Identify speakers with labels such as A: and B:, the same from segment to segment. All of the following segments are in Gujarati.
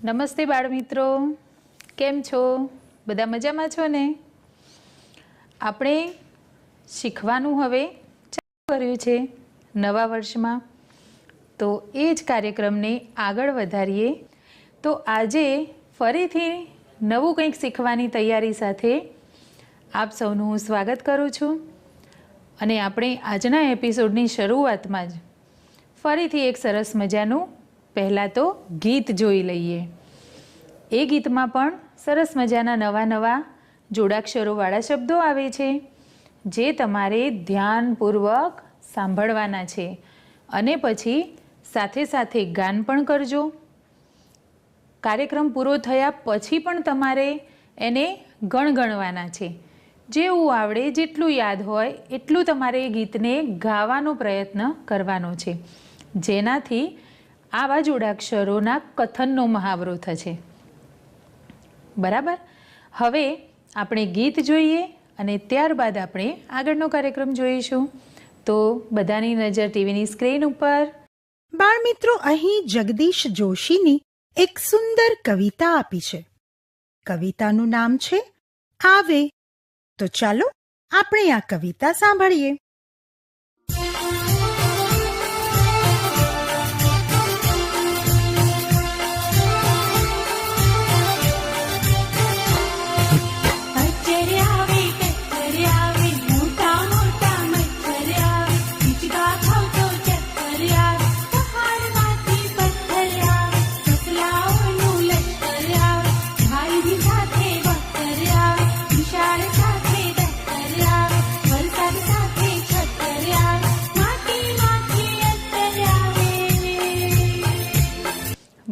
A: નમસ્તે બાળમિત્રો, કેમ છો? બધા મજામાં છો ને? આપણે શીખવાનું હવે ચાલુ કર્યું છે નવા વર્ષમાં, તો એ જ કાર્યક્રમને આગળ વધારીએ. તો આજે ફરીથી નવું કંઈક શીખવાની તૈયારી સાથે આપ સૌનું હું સ્વાગત કરું છું. અને આપણે આજના એપિસોડની શરૂઆતમાં જ ફરીથી એક સરસ મજાનું પહેલાં તો ગીત જોઈ લઈએ. એ ગીતમાં પણ સરસ મજાના નવા નવા જોડાક્ષરોવાળા શબ્દો આવે છે, જે તમારે ધ્યાનપૂર્વક સાંભળવાના છે અને પછી સાથે સાથે ગાન પણ કરજો. કાર્યક્રમ પૂરો થયા પછી પણ તમારે એને ગણગણવાના છે. જેવું આવડે, જેટલું યાદ હોય એટલું તમારે એ ગીતને ગાવાનો પ્રયત્ન કરવાનો છે, જેનાથી આવા જોડાક્ષરોના કથનનો મહાવરો થશે. બરાબર? હવે આપણે ગીત જોઈએ અને ત્યારબાદ આપણે આગળનો કાર્યક્રમ જોઈશું. તો બધાની નજર ટીવીની સ્ક્રીન ઉપર.
B: બાળમિત્રો, અહીં જગદીશ જોશીની એક સુંદર કવિતા આપી છે. કવિતાનું નામ છે આવે. તો ચાલો આપણે આ કવિતા સાંભળીએ.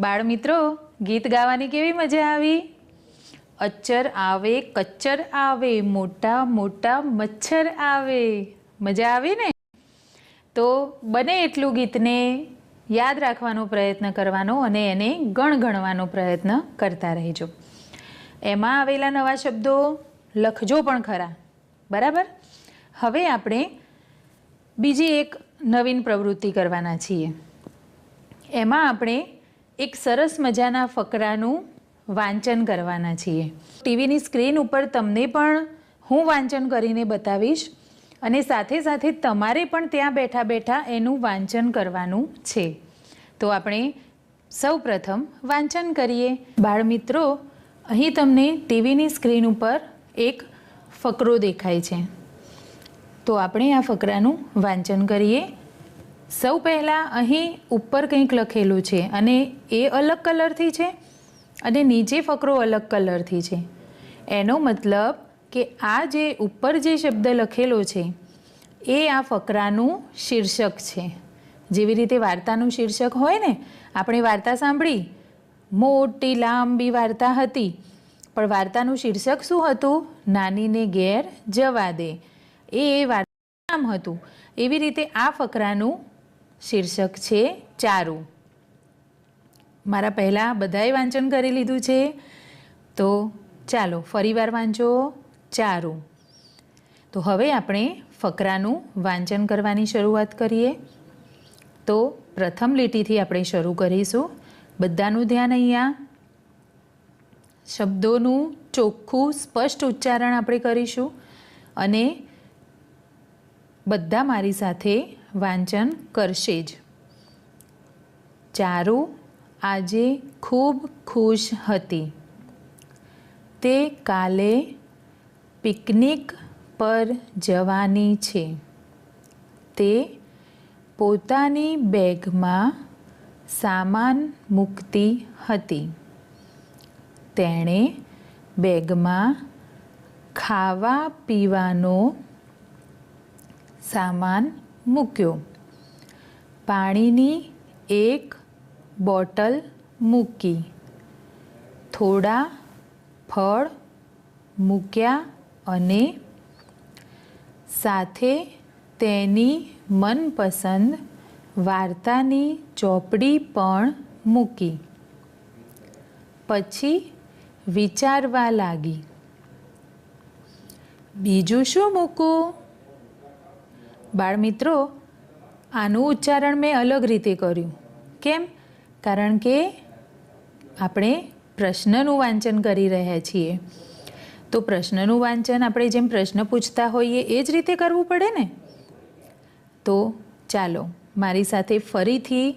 A: બાળમિત્રો, ગીત ગાવાની કેવી મજા આવી? અચ્ચર આવે, કચ્ચર આવે, મોટા મોટા મચ્છર આવે. મજા આવી ને? તો બને એટલું ગીતને યાદ રાખવાનો પ્રયત્ન કરવાનો અને એને ગણગણવાનો પ્રયત્ન કરતા રહેજો. એમાં આવેલા નવા શબ્દો લખજો પણ ખરા. બરાબર? હવે આપણે બીજી એક નવીન પ્રવૃત્તિ કરવાના છીએ. એમાં આપણે એક સરસ મજાના ફકરાનું વાંચન કરવાના છીએ. ટીવીની સ્ક્રીન ઉપર તમને પણ હું વાંચન કરીને બતાવીશ અને સાથે સાથે તમારે પણ ત્યાં બેઠા બેઠા એનું વાંચન કરવાનું છે. તો આપણે સૌ પ્રથમ વાંચન કરીએ. બાળમિત્રો, અહીં તમને ટીવીની સ્ક્રીન ઉપર એક ફકરો દેખાય છે. તો આપણે આ ફકરાનું વાંચન કરીએ. સૌ પહેલાં અહીં ઉપર કંઈક લખેલું છે અને એ અલગ કલરથી છે અને નીચે ફકરો અલગ કલરથી છે. એનો મતલબ કે આ જે ઉપર જે શબ્દ લખેલો છે એ આ ફકરાનું શીર્ષક છે. જેવી રીતે વાર્તાનું શીર્ષક હોય ને, આપણે વાર્તા સાંભળી, મોટી લાંબી વાર્તા હતી, પણ વાર્તાનું શીર્ષક શું હતું? નાનીને ઘેર જવા દે. એ વાર્તાનું નામ હતું. એવી રીતે આ ફકરાનું શીર્ષક છે ચારું. મારા પહેલાં બધાએ વાંચન કરી લીધું છે, તો ચાલો ફરીવાર વાંચો, ચારું. તો હવે આપણે ફકરાનું વાંચન કરવાની શરૂઆત કરીએ. તો પ્રથમ લીટીથી આપણે શરૂ કરીશું. બધાનું ધ્યાન અહીંયા. શબ્દોનું ચોખ્ખું સ્પષ્ટ ઉચ્ચારણ આપણે કરીશું અને બધા મારી સાથે વાંચન કરશે જ. ચારું આજે ખૂબ ખુશ હતી. તે કાલે પિકનિક પર જવાની છે. તે પોતાની બેગમાં સામાન મૂકતી હતી. તેણે બેગમાં ખાવા પીવાનો સામાન મૂક્યો. પાણીની એક બોટલ મૂકી. થોડા ફળ મૂક્યા અને સાથે તેની મનપસંદ વાર્તાની ચોપડી પણ મૂકી. પછી વિચારવા લાગી, બીજું શું મૂકું? બાળમિત્રો, આનું ઉચ્ચારણ મેં અલગ રીતે કર્યું. કેમ? કારણ કે આપણે પ્રશ્નનું વાંચન કરી રહ્યા છીએ. તો પ્રશ્નનું વાંચન આપણે જેમ પ્રશ્ન પૂછતા હોઈએ એ જ રીતે કરવું પડે ને. તો ચાલો મારી સાથે ફરીથી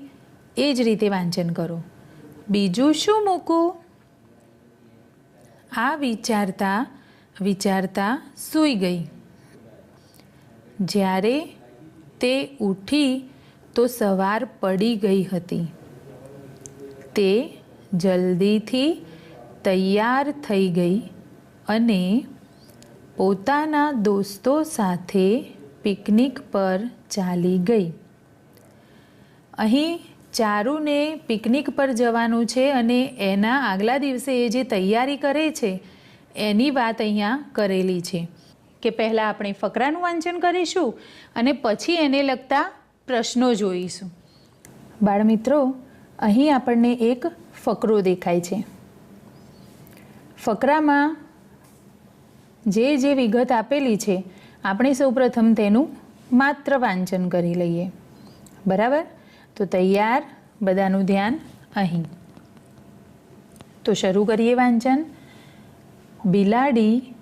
A: એ જ રીતે વાંચન કરો. બીજું શું મૂકું? આ વિચારતા વિચારતા સૂઈ ગઈ. જ્યારે તે ઉઠી તો સવાર પડી ગઈ હતી. તે જલ્દીથી તૈયાર થઈ ગઈ અને પોતાના દોસ્તો સાથે પિકનિક પર ચાલી ગઈ. અહીં ચારુને પિકનિક પર જવાનું છે અને એના આગલા દિવસે એ જે તૈયારી કરે છે એની વાત અહીંયા કરેલી છે કે પહેલાં આપણે ફકરાનું વાંચન કરીશું અને પછી એને લગતા પ્રશ્નો જોઈશું. બાળમિત્રો, અહીં આપણને એક ફકરો દેખાય છે. ફકરામાં જે વિગત આપેલી છે આપણે સૌપ્રથમ તેનું માત્ર વાંચન કરી લઈએ. બરાબર? તો તૈયાર, બધાનું ધ્યાન અહીં. તો શરૂ કરીએ વાંચન. બિલાડી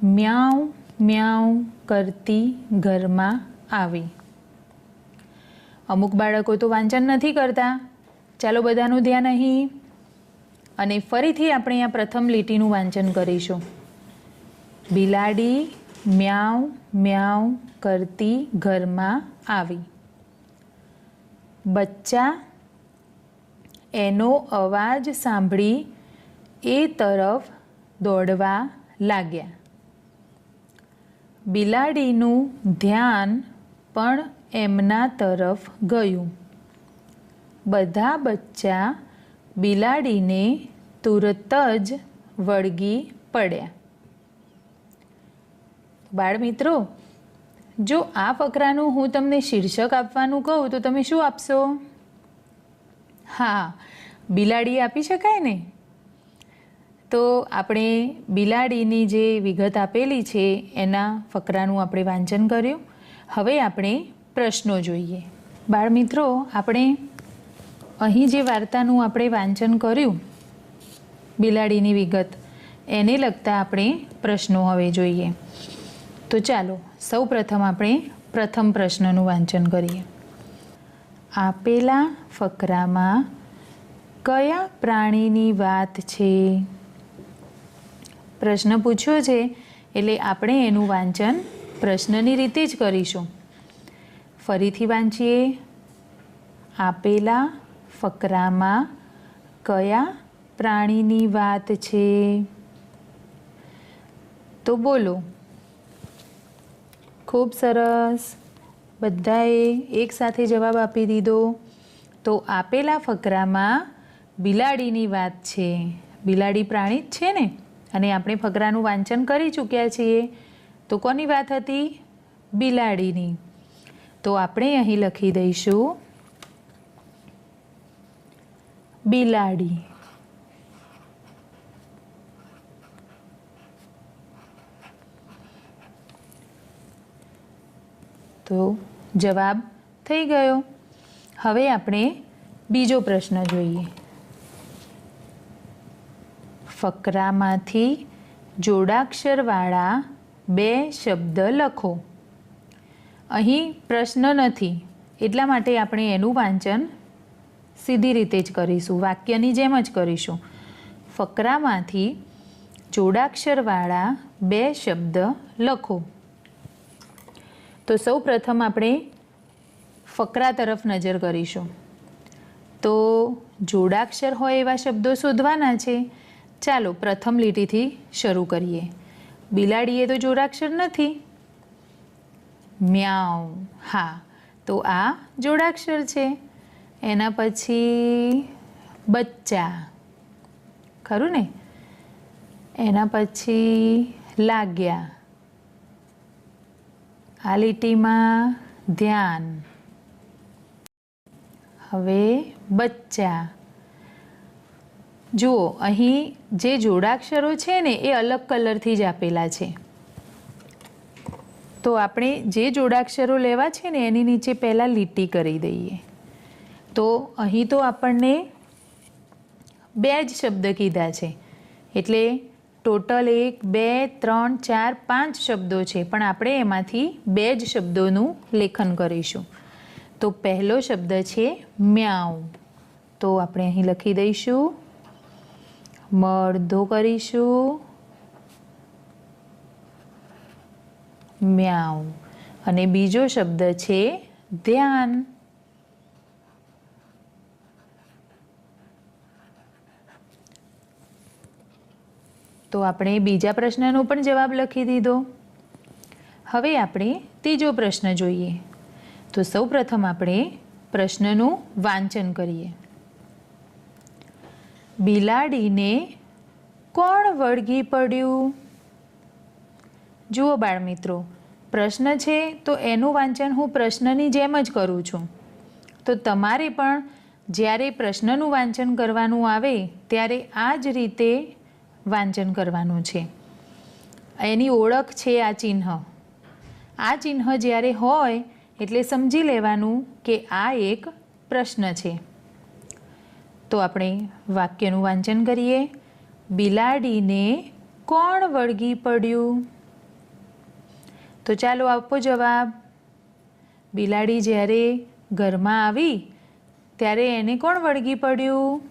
A: મ્યાઉ મ્યાઉ કરતી ઘરમાં આવી. અમુક બાળકો તો વાંચન નથી કરતા. ચાલો બધાનું ધ્યાન અહીં. અને ફરીથી આપણે આ પ્રથમ લીટીનું વાંચન કરીશું. બિલાડી મ્યાઉ મ્યાઉ કરતી ઘરમાં આવી. બચ્ચા એનો અવાજ સાંભળી એ તરફ દોડવા લાગ્યા. બિલાડીનું ધ્યાન પણ એમના તરફ ગયું. બધા બચ્ચા બિલાડીને તુરત જ વળગી પડ્યા. બાળમિત્રો, જો આ ફકરાનું હું તમને શીર્ષક આપવાનું કહું તો તમે શું આપશો? હા, બિલાડી આપી શકાય ને. તો આપણે બિલાડીની જે વિગત આપેલી છે એના ફકરાનું આપણે વાંચન કર્યું. હવે આપણે પ્રશ્નો જોઈએ. બાળમિત્રો, આપણે અહીં જે વાર્તાનું આપણે વાંચન કર્યું, બિલાડીની વિગત, એને લગતા આપણે પ્રશ્નો હવે જોઈએ. તો ચાલો સૌ પ્રથમ આપણે પ્રથમ પ્રશ્નનું વાંચન કરીએ. આપેલા ફકરામાં કયા પ્રાણીની વાત છે? પ્રશ્ન પૂછ્યો છે એટલે આપણે એનું વાંચન પ્રશ્નની રીતે જ કરીશું. ફરીથી વાંચીએ. આપેલા ફકરામાં કયા પ્રાણીની વાત છે? તો બોલો. ખૂબ સરસ, બધાએ એક સાથે જવાબ આપી દીધો. તો આપેલા ફકરામાં બિલાડીની વાત છે. બિલાડી પ્રાણી જ છે ને, અને આપણે ફકરાનું વાંચન કરી ચૂક્યા છીએ. તો કોની વાત હતી? બિલાડીની. તો આપણે અહીં લખી દઈશું બિલાડી. તો જવાબ થઈ ગયો. હવે આપણે બીજો પ્રશ્ન જોઈએ. ફકરામાંથી જોડાક્ષરવાળા 2 શબ્દ લખો. અહીં પ્રશ્ન નથી એટલા માટે આપણે એનું વાંચન સીધી રીતે જ કરીશું, વાક્યની જેમ જ કરીશું. ફકરામાંથી જોડાક્ષરવાળા 2 શબ્દ લખો. તો સૌ પ્રથમ આપણે ફકરા તરફ નજર કરીશું. તો જોડાક્ષર હોય એવા શબ્દો શોધવાના છે. ચાલો પ્રથમ લીટીથી શરૂ કરીએ. બિલાડી એ તો જોડાક્ષર નથી. મ્યાઉ, હા, તો આ જોડાક્ષર છે. એના પછી બચ્ચા, ખરું ને. એના પછી લાગ્યા. આ લીટીમાં ધ્યાન. હવે બચ્ચા. જુઓ, અહીં જે જોડાક્ષરો છે ને એ અલગ કલરથી જ આપેલા છે. તો આપણે જે જોડાક્ષરો લેવા છે ને એની નીચે પહેલાં લીટી કરી દઈએ. તો અહીં તો આપણને બે જ શબ્દ કીધા છે, એટલે ટોટલ 1 2 3 4 5 શબ્દો છે, પણ આપણે એમાંથી બે જ શબ્દોનું લેખન કરીશું. તો પહેલો શબ્દ છે મ્યાઉ. તો આપણે અહીં લખી દઈશું, મ અડધો કરીશું, મ્યાઉ. અને બીજો શબ્દ છે ધ્યાન. તો આપણે બીજા પ્રશ્નનો પણ જવાબ લખી દીધો. હવે આપણે ત્રીજો પ્રશ્ન જોઈએ. તો સૌપ્રથમ આપણે પ્રશ્નનું વાંચન કરીએ. બિલાડીને કોણ વળગી પડ્યું? જુઓ બાળમિત્રો, પ્રશ્ન છે તો એનું વાંચન હું પ્રશ્નની જેમ જ કરું છું. તો તમારે પણ જ્યારે પ્રશ્નનું વાંચન કરવાનું આવે ત્યારે આ જ રીતે વાંચન કરવાનું છે. એની ઓળખ છે આ ચિહ્ન. આ ચિહ્ન જ્યારે હોય એટલે સમજી લેવાનું કે આ એક પ્રશ્ન છે. તો આપણે વાક્યનું વાંચન કરીએ. બિલાડીને કોણ વળગી પડ્યું? તો ચાલો આપો જવાબ. બિલાડી જ્યારે ઘરમાં આવી ત્યારે એને કોણ વળગી પડ્યું?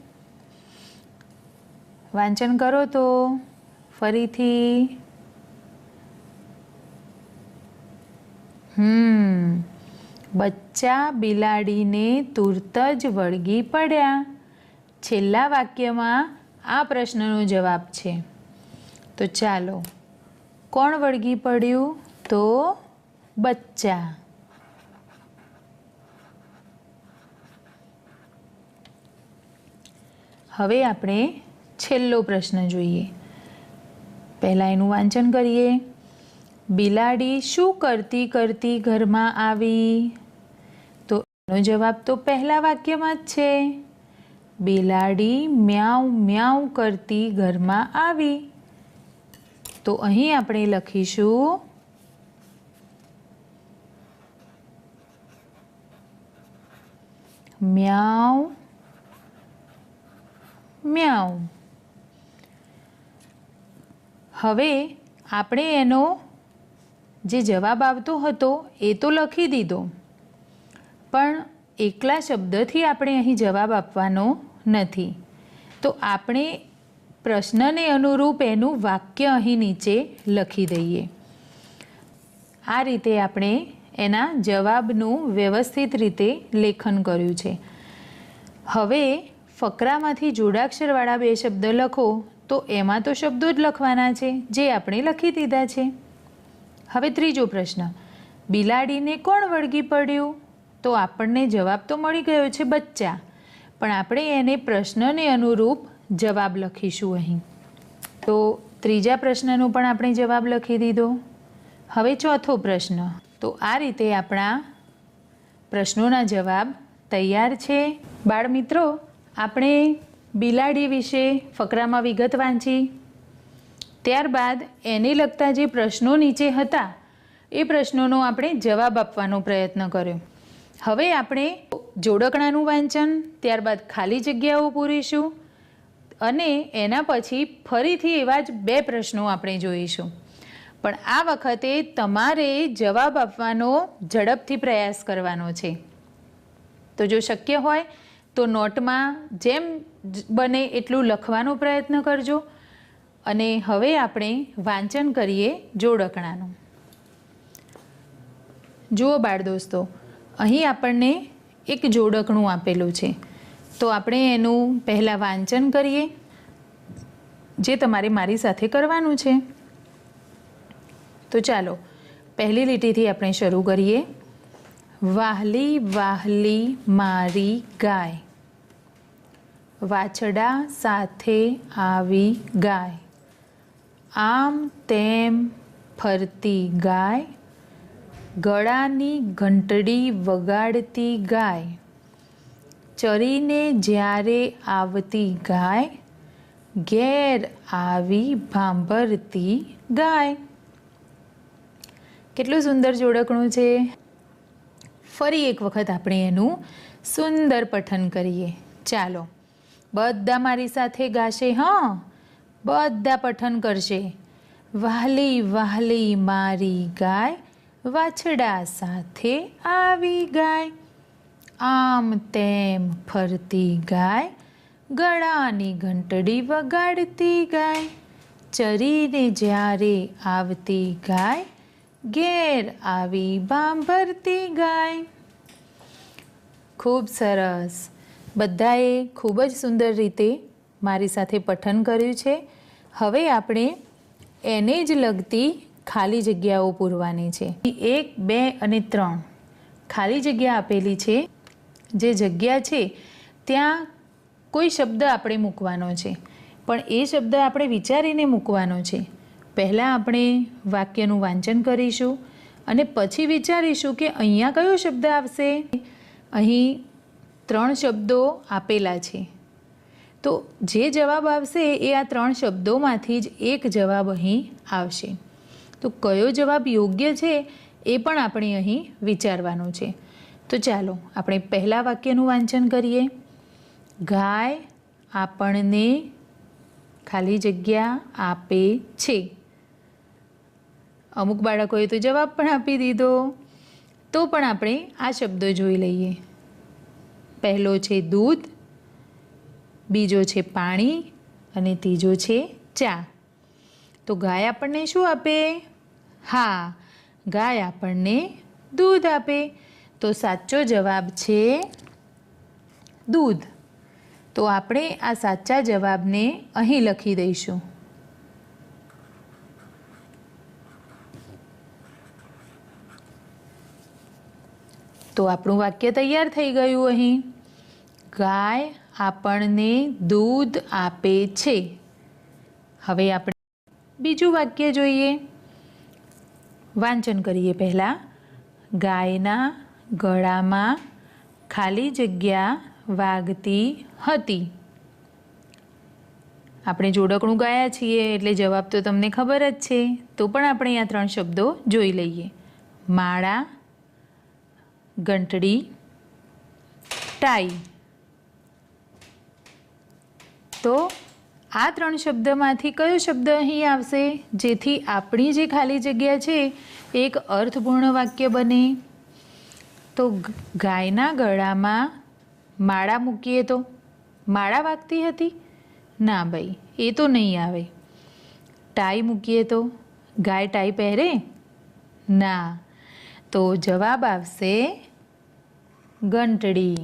A: વાંચન કરો તો ફરીથી. બચ્ચા બિલાડીને તુરત જ વળગી પડ્યા. છેલ્લા વાક્યમાં આ પ્રશ્નનો જવાબ છે. તો ચાલો, કોણ વળગી પડ્યું? તો બચ્ચા. હવે આપણે છેલ્લો પ્રશ્ન જોઈએ. પહેલાં એનું વાંચન કરીએ. બિલાડી શું કરતી કરતી ઘરમાં આવી? તો એનો જવાબ તો પહેલા વાક્યમાં જ છે. બિલાડી મ્યાઉ મ્યાઉ કરતી ઘરમાં આવી. તો અહીં આપણે લખીશું મ્યાઉ મ્યાઉ. હવે આપણે એનો જે જવાબ આવતો હતો એ તો લખી દીધો, પણ એકલા શબ્દથી આપણે અહીં જવાબ આપવાનો નથી. તો આપણે પ્રશ્નને અનુરૂપ એનું વાક્ય અહીં નીચે લખી દઈએ. આ રીતે આપણે એના જવાબનું વ્યવસ્થિત રીતે લેખન કર્યું છે. હવે ફકરામાંથી જોડાક્ષરવાળા બે શબ્દ લખો, તો એમાં તો શબ્દો જ લખવાના છે જે આપણે લખી દીધા છે. હવે ત્રીજો પ્રશ્ન, બિલાડીને કોણ વળગી પડ્યું? તો આપણને જવાબ તો મળી ગયો છે બચ્ચા, પણ આપણે એને પ્રશ્નને અનુરૂપ જવાબ લખીશું અહીં. તો ત્રીજા પ્રશ્નનો પણ આપણે જવાબ લખી દીધો. હવે ચોથો પ્રશ્ન. તો આ રીતે આપણા પ્રશ્નોના જવાબ તૈયાર છે. બાળમિત્રો, આપણે બિલાડી વિશે ફકરામાં વિગત વાંચી, ત્યારબાદ એને લગતા જે પ્રશ્નો નીચે હતા એ પ્રશ્નોનો આપણે જવાબ આપવાનો પ્રયત્ન કર્યો. હવે આપણે જોડકણાનું વાંચન, ત્યારબાદ ખાલી જગ્યાઓ પૂરીશું અને એના પછી ફરીથી એવા જ બે પ્રશ્નો આપણે જોઈશું. પણ આ વખતે તમારે જવાબ આપવાનો ઝડપથી પ્રયાસ કરવાનો છે. તો જો શક્ય હોય તો નોટમાં જેમ બને એટલું લખવાનો પ્રયત્ન કરજો. અને હવે આપણે વાંચન કરીએ જોડકણાનું. જુઓ બાળ દોસ્તો, અહીં આપણને એક જોડકણું આપેલું છે. તો આપણે એનું પહેલાં વાંચન કરીએ, જે તમારે મારી સાથે કરવાનું છે. તો ચાલો પહેલી લીટીથી આપણે શરૂ કરીએ. વાહલી વાહલી મારી ગાય, વાછડા સાથે આવી ગાય, આમ તેમ ફરતી ગાય, ગળાની ઘંટડી વગાડતી ગાય, ચરીને જ્યારે આવતી ગાય, ઘેર આવી ભાંભરતી ગાય. કેટલું સુંદર જોડકણું છે. ફરી એક વખત આપણે એનું સુંદર પઠન કરીએ. ચાલો બધા મારી સાથે ગાશે, હા, બધા પઠન કરશે. વહાલી વહાલી મારી ગાય વાછડા સાથે આવી ગાય. આમ તેમ ફરતી ગાય ગળાની ઘંટડી વગાડતી ગાય. ચરીને જ્યારે આવતી ગાય ઘેર આવી ભાંભરતી ગાય. ખૂબ સરસ. બધાએ ખૂબ જ સુંદર રીતે મારી સાથે પઠન કર્યું છે. હવે આપણે એને જ લગતી ખાલી જગ્યાઓ પૂરવાની છે. 1, 2 અને 3 ખાલી જગ્યા આપેલી છે. જે જગ્યા છે ત્યાં કોઈ શબ્દ આપણે મૂકવાનો છે, પણ એ શબ્દ આપણે વિચારીને મૂકવાનો છે. પહેલાં આપણે વાક્યનું વાંચન કરીશું અને પછી વિચારીશું કે અહીંયા કયો શબ્દ આવશે. અહીં 3 શબ્દો આપેલા છે, તો જે જવાબ આવશે એ આ 3 શબ્દોમાંથી જ એક જવાબ અહીં આવશે. તો કયો જવાબ યોગ્ય છે એ પણ આપણે અહીં વિચારવાનું છે. તો ચાલો આપણે પહેલા વાક્યનું વાંચન કરીએ. ગાય આપણને ખાલી જગ્યા આપે છે. અમુક બાળકોએ તો જવાબ પણ આપી દીધો. તો પણ આપણે આ શબ્દો જોઈ લઈએ. પહેલો છે દૂધ, બીજો છે પાણી અને ત્રીજો છે ચા. તો ગાય આપણને શું આપે? હા, ગાય આપણને દૂધ આપે. તો સાચો જવાબ છે દૂધ. તો આપણે આ સાચા જવાબને અહીં લખી દઈશું. તો આપણું વાક્ય તૈયાર થઈ ગયું. અહીં ગાય આપણને દૂધ આપે છે. હવે આપણે બીજું વાક્ય જોઈએ. વાંચન કરીએ પહેલાં. ગાયના ગળામાં ખાલી જગ્યા વાગતી હતી. આપણે જોડકણું ગાયા છીએ એટલે જવાબ તો તમને ખબર જ છે. તો પણ આપણે આ 3 શબ્દો જોઈ લઈએ. માળા, ઘંટડી, ટાઈ. તો આ 3 શબ્દમાંથી કયો શબ્દ અહીં આવશે જેથી આપણી જે ખાલી જગ્યા છે એક અર્થપૂર્ણ વાક્ય બને? તો ગાયના ગળામાં માળા મૂકીએ તો માળા વાગતી હતી? ના ભાઈ, એ તો નહીં આવે. ટાઈ મૂકીએ તો ગાય ટાઈ પહેરે? ના. તો જવાબ આવશે ઘંટડી.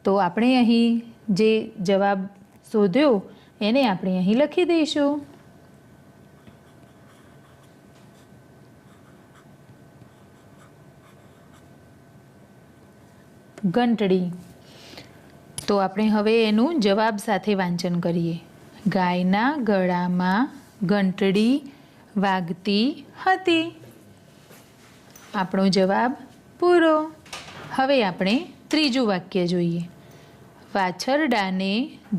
A: તો આપણે અહીં જે જવાબ શોધ્યો એને આપણે અહીં લખી દઈશું. ઘંટડી. તો આપણે હવે એનું જવાબ સાથે વાંચન કરીએ. ગાયના ગળામાં ઘંટડી વાગતી હતી. આપણો જવાબ પૂરો. હવે આપણે ત્રીજું વાક્ય જોઈએ. વાછરડાને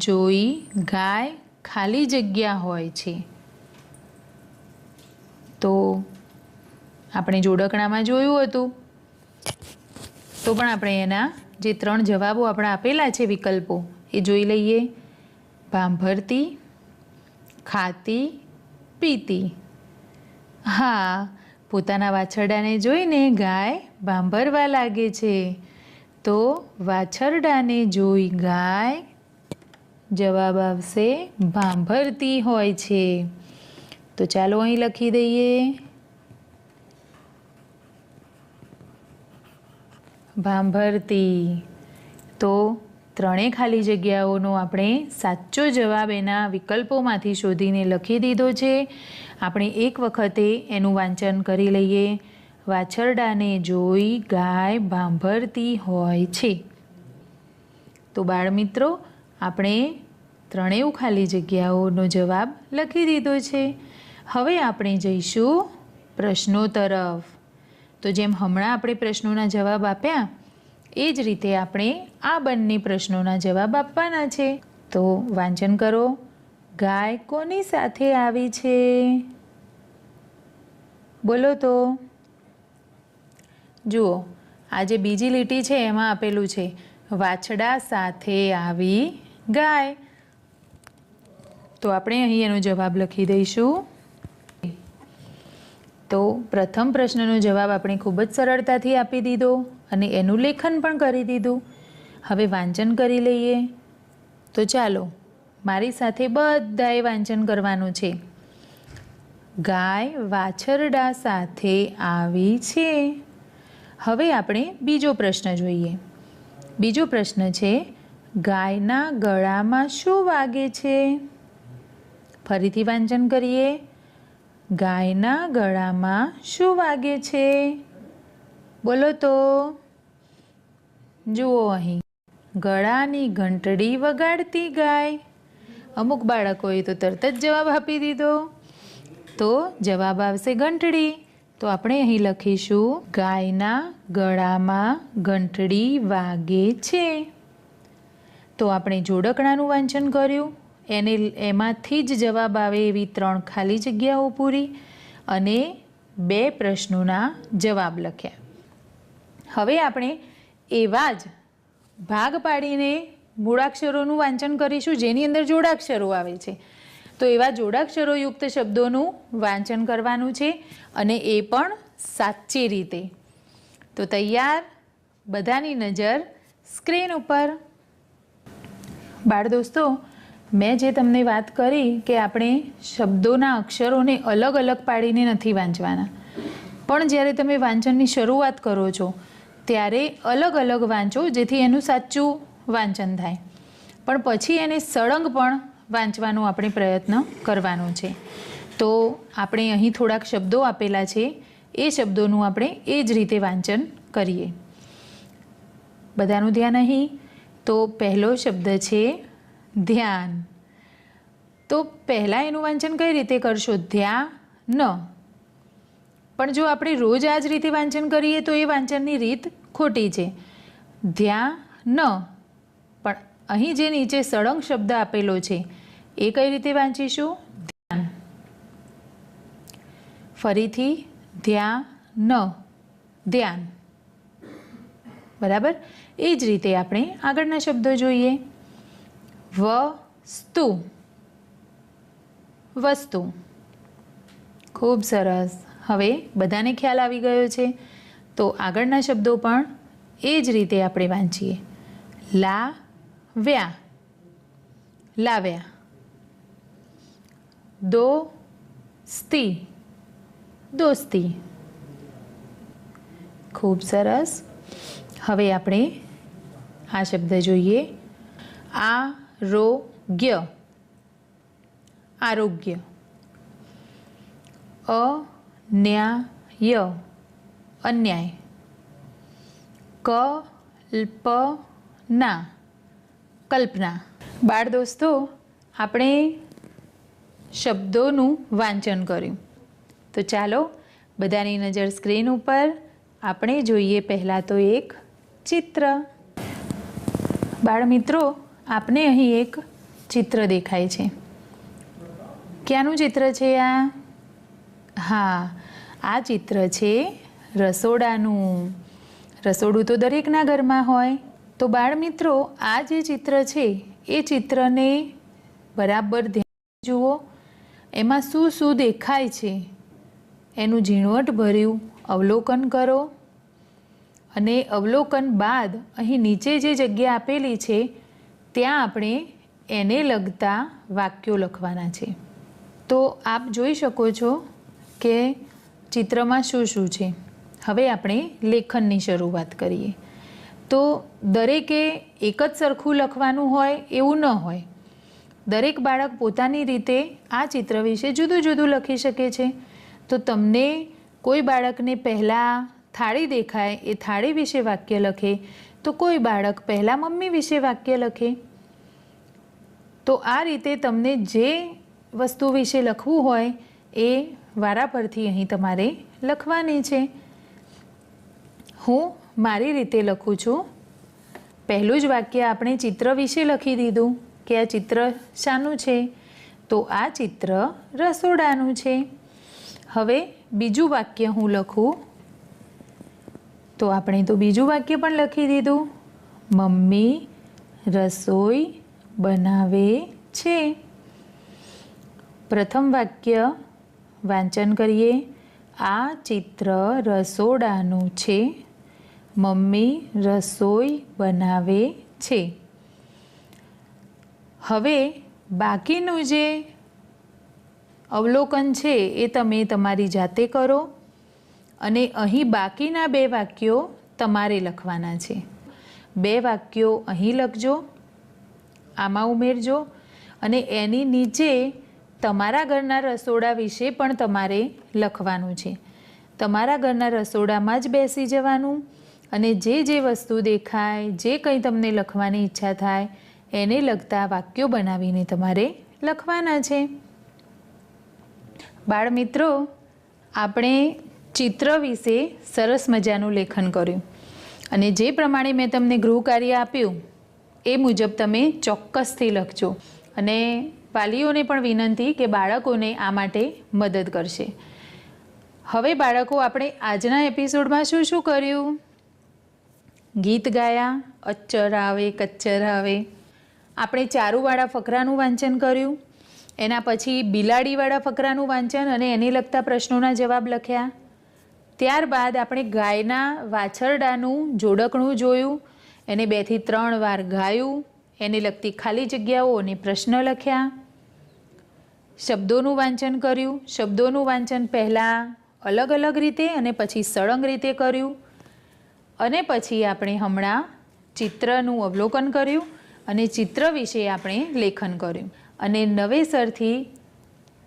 A: જોઈ ગાય ખાલી જગ્યા હોય છે. તો આપણે જોડકણામાં જોયું હતું. તો પણ આપણે એના જે 3 જવાબો આપણા આપેલા છે વિકલ્પો એ જોઈ લઈએ. ભાંભરતી, ખાતી, પીતી. હા, પોતાના વાછરડાને જોઈને ગાય ભાંભરવા લાગે છે. તો વાછરડાને જોઈ ગાય જવાબ આવશે ભાંભરતી હોય છે. તો ચાલો અહીં લખી દઈએ. ભાંભરતી. તો 3 ખાલી જગ્યાઓનો આપણે સાચો જવાબ એના વિકલ્પોમાંથી શોધીને લખી દીધો છે. આપણે એક વખતે એનું વાંચન કરી લઈએ. વાછરડાને જોઈ ગાય ભાંભરતી હોય છે. તો બાળમિત્રો, આપણે 3 ખાલી જગ્યાઓનો જવાબ લખી દીધો છે. હવે આપણે જઈશું પ્રશ્નો તરફ. તો જેમ હમણાં આપણે પ્રશ્નોના જવાબ આપ્યા એ જ રીતે આપણે આ બંને પ્રશ્નોના જવાબ આપવાના છે. તો વાંચન કરો. ગાય કોની સાથે આવી છે? બોલો તો. જુઓ, આ જે બીજી લીટી છે એમાં આપેલું છે વાછડા સાથે આવી ગાય. તો આપણે અહીં એનો જવાબ લખી દઈશું. તો પ્રથમ પ્રશ્નનો જવાબ આપણે ખૂબ જ સરળતાથી આપી દીધો અને એનું લેખન પણ કરી દીધું. હવે વાંચન કરી લઈએ. તો ચાલો મારી સાથે બધાએ વાંચન કરવાનું છે. ગાય વાછરડા સાથે આવી છે. હવે આપણે બીજો પ્રશ્ન જોઈએ. બીજો પ્રશ્ન છે, ગાયના ગળામાં શું વાગે છે? ફરીથી વાંચન કરીએ. ગાયના ગળામાં શું વાગે છે? બોલો તો. જુઓ અહીં, ગળાની ઘંટડી વગાડતી ગાય. અમુક બાળકોએ તો તરત જ જવાબ આપી દીધો. તો જવાબ આવશે ઘંટડી. તો આપણે અહીં લખીશું, ગાયના ગળામાં ઘંટડી વાગે છે. તો આપણે જોડકણાનું વાંચન કર્યું. એમાંથી જ જવાબ આવે એવી 3 ખાલી જગ્યાઓ પૂરી અને 2 પ્રશ્નોના જવાબ લખ્યા. હવે આપણે એવા જ ભાગ પાડીને મૂળાક્ષરોનું વાંચન કરીશું જેની અંદર જોડાક્ષરો આવે છે. તો એવા જોડાક્ષરોયુક્ત શબ્દોનું વાંચન કરવાનું છે અને એ પણ સાચી રીતે. તો તૈયાર? બધાની નજર સ્ક્રીન ઉપર. બાળ દોસ્તો, મેં જે તમને વાત કરી કે આપણે શબ્દોના અક્ષરોને અલગ અલગ પાડીને નથી વાંચવાના, પણ જ્યારે તમે વાંચનની શરૂઆત કરો છો ત્યારે અલગ અલગ વાંચો જેથી એનું સાચું વાંચન થાય, પણ પછી એને સળંગ પણ વાંચવાનો આપણે પ્રયત્ન કરવાનો છે. તો આપણે અહીં થોડાક શબ્દો આપેલા છે, એ શબ્દોનું આપણે એ જ રીતે વાંચન કરીએ. બધાનું ધ્યાન અહીં. તો પહેલો શબ્દ છે ધ્યાન. તો પહેલાં એનું વાંચન કઈ રીતે કરશો? ધ્યાન. પણ જો આપણે રોજ આ જ રીતે વાંચન કરીએ તો એ વાંચનની રીત ખોટી છે. ધ્યાન. પણ અહીં જે નીચે સળંગ શબ્દ આપેલો છે એ કઈ રીતે વાંચીશું? ધ્યાન. ફરીથી ધ્યાન. ધ્યાન. બરાબર? એ જ રીતે આપણે આગળના શબ્દો જોઈએ. વસ્તુ. વસ્તુ. ખૂબ સરસ. હવે બધાને ખ્યાલ આવી ગયો છે. તો આગળના શબ્દો પણ એ જ રીતે આપણે વાંચીએ. લાવ્યા. લાવ્યા. દોસ્તી. દોસ્તી. ખૂબ સરસ. હવે આપણે આ શબ્દ જોઈએ. આરોગ્ય. આરોગ્ય. અન્યાય. અન્યાય. કલ્પના. કલ્પના. બાળ દોસ્તો, આપણે શબ્દોનું વાંચન કર્યું. તો ચાલો બધાની નજર સ્ક્રીન ઉપર. આપણે જોઈએ પહેલાં તો એક ચિત્ર. બાળ મિત્રો, આપને અહીં એક ચિત્ર દેખાય છે. ક્યાંનું ચિત્ર છે આ? હા, આ ચિત્ર છે રસોડાનું. રસોડું તો દરેકના ઘરમાં હોય. તો બાળ મિત્રો, આ જે ચિત્ર છે એ ચિત્રને બરાબર ધ્યાન જુઓ. એમાં શું શું દેખાય છે એનું ઝીણવટભર્યું અવલોકન કરો અને અવલોકન બાદ અહીં નીચે જે જગ્યા આપેલી છે ત્યાં આપણે એને લગતા વાક્યો લખવાના છે. તો આપ જોઈ શકો છો કે ચિત્રમાં શું શું છે. હવે આપણે લેખનની શરૂઆત કરીએ. તો દરેકે એક જ સરખું લખવાનું હોય એવું ન હોય. દરેક બાળક પોતાની રીતે આ ચિત્ર વિશે જુદું જુદું લખી શકે છે. તો તમને કોઈ બાળકને પહેલાં થાળી દેખાય એ થાળી વિશે વાક્ય લખે, તો કોઈ બાળક પહેલાં મમ્મી વિશે વાક્ય લખે. તો આ રીતે તમને જે વસ્તુ વિશે લખવું હોય એ વારા પરથી અહીં તમારે લખવાની છે. હું મારી રીતે લખું છું. પહેલું જ વાક્ય આપણે ચિત્ર વિશે લખી દીધું કે આ ચિત્ર શાનું છે? તો આ ચિત્ર રસોડાનું છે. હવે બીજું વાક્ય હું લખું. તો આપણે તો બીજું વાક્ય પણ લખી દીધું. મમ્મી રસોઈ બનાવે છે. પ્રથમ વાક્ય વાંચન કરીએ. આ ચિત્ર રસોડાનું છે. મમ્મી રસોઈ બનાવે છે. હવે બાકીનું જે અવલોકન છે એ તમે તમારી જાતે કરો અને અહીં બાકીના 2 વાક્યો તમારે લખવાના છે. 2 વાક્યો અહીં લખજો, આમાં ઉમેરજો અને એની નીચે તમારા ઘરના રસોડા વિશે પણ તમારે લખવાનું છે. તમારા ઘરના રસોડામાં જ બેસી જવાનું અને જે વસ્તુ દેખાય, જે કંઈ તમને લખવાની ઈચ્છા થાય એને લગતા વાક્યો બનાવીને તમારે લખવાના છે. બાળમિત્રો, આપણે ચિત્ર વિશે સરસ મજાનું લેખન કર્યું અને જે પ્રમાણે મેં તમને ગૃહ કાર્ય આપ્યું એ મુજબ તમે ચોક્કસથી લખજો અને વાલીઓને પણ વિનંતી કે બાળકોને આ માટે મદદ કરશે. હવે બાળકો, આપણે આજના એપિસોડમાં શું શું કર્યું? ગીત ગાયા, અચ્ચર આવે કચ્ચર આવે. આપણે ચારુવાળા ફકરાનું વાંચન કર્યું. એના પછી બિલાડીવાળા ફકરાનું વાંચન અને એને લગતા પ્રશ્નોના જવાબ લખ્યા. ત્યારબાદ આપણે ગાયના વાછરડાનું જોડકણું જોયું, એને 2 થી 3 વાર ગાયું, એને લગતી ખાલી જગ્યાઓ અને પ્રશ્ન લખ્યા. શબ્દોનું વાંચન કર્યું. શબ્દોનું વાંચન પહેલાં અલગ અલગ રીતે અને પછી સળંગ રીતે કર્યું અને પછી આપણે હમણાં ચિત્રનું અવલોકન કર્યું અને ચિત્ર વિશે આપણે લેખન કર્યું. અને નવેસરથી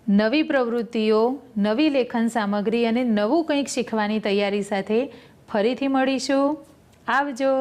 A: નવી પ્રવૃત્તિઓ, નવી લેખન સામગ્રી અને નવું કંઈક શીખવાની તૈયારી સાથે ફરીથી મળીશું. આવજો.